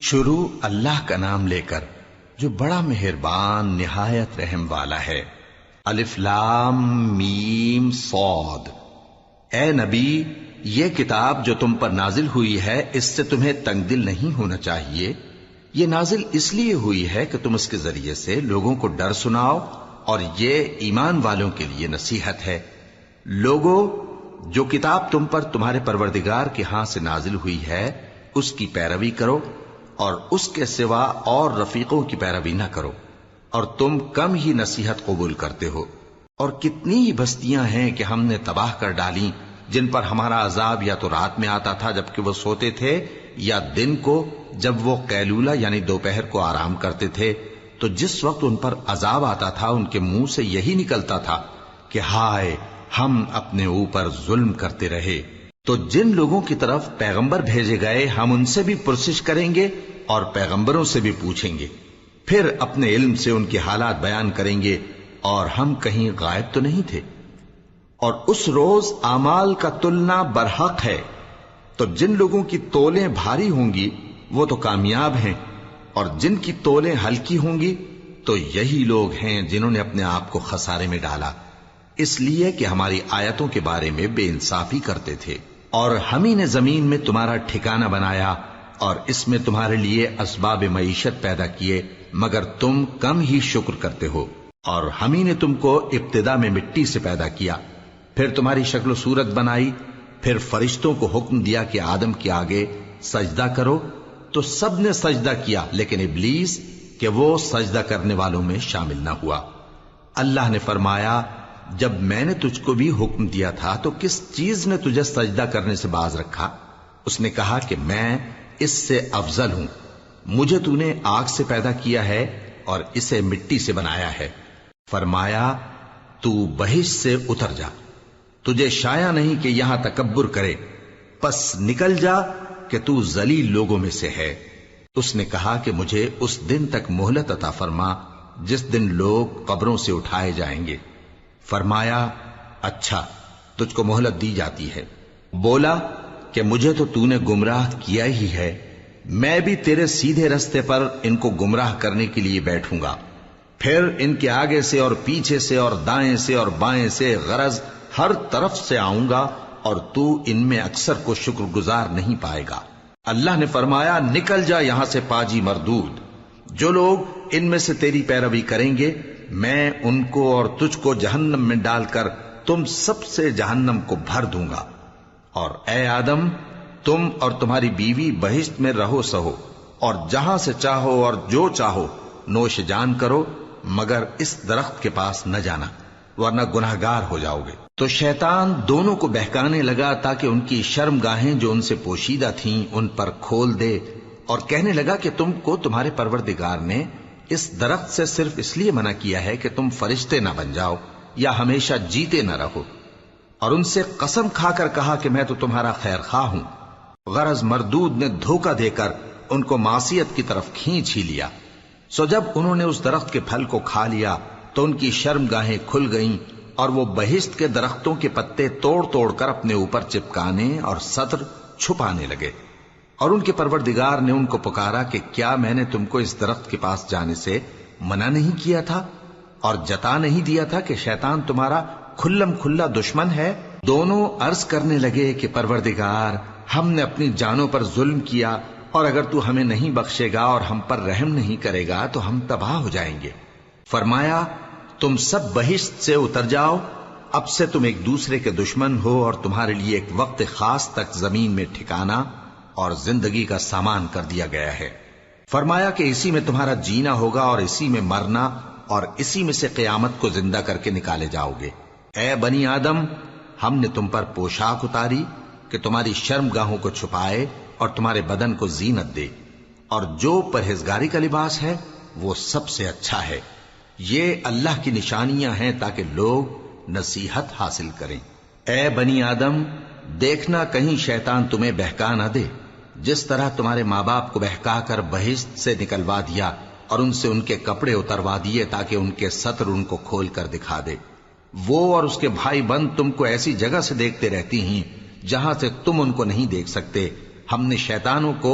شروع اللہ کا نام لے کر جو بڑا مہربان نہایت رحم والا ہے۔ الف لام میم صاد۔ اے نبی، یہ کتاب جو تم پر نازل ہوئی ہے اس سے تمہیں تنگ دل نہیں ہونا چاہیے۔ یہ نازل اس لیے ہوئی ہے کہ تم اس کے ذریعے سے لوگوں کو ڈر سناؤ، اور یہ ایمان والوں کے لیے نصیحت ہے۔ لوگوں، جو کتاب تم پر تمہارے پروردگار کے ہاں سے نازل ہوئی ہے اس کی پیروی کرو، اور اس کے سوا اور رفیقوں کی پیروی نہ کرو، اور تم کم ہی نصیحت قبول کرتے ہو۔ اور کتنی ہی بستیاں ہیں کہ ہم نے تباہ کر ڈالی جن پر ہمارا عذاب یا تو رات میں آتا تھا جبکہ وہ سوتے تھے، یا دن کو جب وہ قیلولہ یعنی دوپہر کو آرام کرتے تھے، تو جس وقت ان پر عذاب آتا تھا ان کے منہ سے یہی نکلتا تھا کہ ہائے، ہم اپنے اوپر ظلم کرتے رہے۔ تو جن لوگوں کی طرف پیغمبر بھیجے گئے ہم ان سے بھی پرسش کریں گے اور پیغمبروں سے بھی پوچھیں گے، پھر اپنے علم سے ان کے حالات بیان کریں گے، اور ہم کہیں غائب تو نہیں تھے۔ اور اس روز اعمال کا تلنا برحق ہے، تو جن لوگوں کی تولیں بھاری ہوں گی وہ تو کامیاب ہیں، اور جن کی تولیں ہلکی ہوں گی تو یہی لوگ ہیں جنہوں نے اپنے آپ کو خسارے میں ڈالا، اس لیے کہ ہماری آیتوں کے بارے میں بے انصافی کرتے تھے۔ اور ہم ہی نے زمین میں تمہارا ٹھکانہ بنایا اور اس میں تمہارے لیے اسباب معیشت پیدا کیے، مگر تم کم ہی شکر کرتے ہو۔ اور ہم ہی نے تم کو ابتدا میں مٹی سے پیدا کیا، پھر تمہاری شکل و صورت بنائی، پھر فرشتوں کو حکم دیا کہ آدم کے آگے سجدہ کرو، تو سب نے سجدہ کیا لیکن ابلیس کہ وہ سجدہ کرنے والوں میں شامل نہ ہوا۔ اللہ نے فرمایا، جب میں نے تجھ کو بھی حکم دیا تھا تو کس چیز نے تجھے سجدہ کرنے سے باز رکھا؟ اس نے کہا کہ میں اس سے افضل ہوں، مجھے تو نے آگ سے پیدا کیا ہے اور اسے مٹی سے بنایا ہے۔ فرمایا، تو بہشت سے اتر جا، تجھے شایع نہیں کہ یہاں تکبر کرے، پس نکل جا کہ تو ذلیل لوگوں میں سے ہے۔ اس نے کہا کہ مجھے اس دن تک مہلت عطا فرما جس دن لوگ قبروں سے اٹھائے جائیں گے۔ فرمایا، اچھا، تجھ کو مہلت دی جاتی ہے۔ بولا کہ مجھے تو نے گمراہ کیا ہی ہے، میں بھی تیرے سیدھے رستے پر ان کو گمراہ کرنے کے لیے بیٹھوں گا، پھر ان کے آگے سے اور پیچھے سے اور دائیں سے اور بائیں سے، غرض ہر طرف سے آؤں گا، اور تو ان میں اکثر کو شکر گزار نہیں پائے گا۔ اللہ نے فرمایا، نکل جا یہاں سے پاجی مردود، جو لوگ ان میں سے تیری پیروی کریں گے میں ان کو اور تجھ کو جہنم میں ڈال کر تم سب سے جہنم کو بھر دوں گا۔ اور اے آدم، تم اور تمہاری بیوی بہشت میں رہو سہو، اور جہاں سے چاہو اور جو چاہو نوش جان کرو، مگر اس درخت کے پاس نہ جانا ورنہ گناہگار ہو جاؤ گے۔ تو شیطان دونوں کو بہکانے لگا تاکہ ان کی شرم گاہیں جو ان سے پوشیدہ تھیں ان پر کھول دے، اور کہنے لگا کہ تم کو تمہارے پروردگار نے اس درخت سے صرف اس لیے منع کیا ہے کہ تم فرشتے نہ بن جاؤ یا ہمیشہ جیتے نہ رہو۔ اور ان سے قسم کھا کر کہا کہ میں تو تمہارا خیر خواہ ہوں۔ غرض مردود نے دھوکہ دے کر ان کو معصیت کی طرف کھینچ ہی لیا۔ سو جب انہوں نے اس درخت کے پھل کو کھا لیا تو ان کی شرم گاہیں کھل گئیں، اور وہ بہشت کے درختوں کے پتے توڑ توڑ کر اپنے اوپر چپکانے اور سطر چھپانے لگے۔ اور ان کے پروردگار نے ان کو پکارا کہ کیا میں نے تم کو اس درخت کے پاس جانے سے منع نہیں کیا تھا، اور جتا نہیں دیا تھا کہ شیطان تمہارا کھلم کھلا دشمن ہے؟ دونوں عرض کرنے لگے کہ پروردگار، ہم نے اپنی جانوں پر ظلم کیا، اور اگر تو ہمیں نہیں بخشے گا اور ہم پر رحم نہیں کرے گا تو ہم تباہ ہو جائیں گے۔ فرمایا، تم سب بہشت سے اتر جاؤ، اب سے تم ایک دوسرے کے دشمن ہو، اور تمہارے لیے ایک وقت خاص تک زمین میں ٹھکانہ اور زندگی کا سامان کر دیا گیا ہے۔ فرمایا کہ اسی میں تمہارا جینا ہوگا اور اسی میں مرنا، اور اسی میں سے قیامت کو زندہ کر کے نکالے جاؤ گے۔ اے بنی آدم، ہم نے تم پر پوشاک اتاری کہ تمہاری شرم گاہوں کو چھپائے اور تمہارے بدن کو زینت دے، اور جو پرہیزگاری کا لباس ہے وہ سب سے اچھا ہے۔ یہ اللہ کی نشانیاں ہیں تاکہ لوگ نصیحت حاصل کریں۔ اے بنی آدم، دیکھنا کہیں شیطان تمہیں بہکا نہ دے، جس طرح تمہارے ماں باپ کو بہکا کر بہشت سے نکلوا دیا اور ان سے ان کے کپڑے اتروا دیے تاکہ ان کے سطر ان کو کھول کر دکھا دے۔ وہ اور اس کے بھائی بند تم کو ایسی جگہ سے دیکھتے رہتی ہیں جہاں سے تم ان کو نہیں دیکھ سکتے۔ ہم نے شیطانوں کو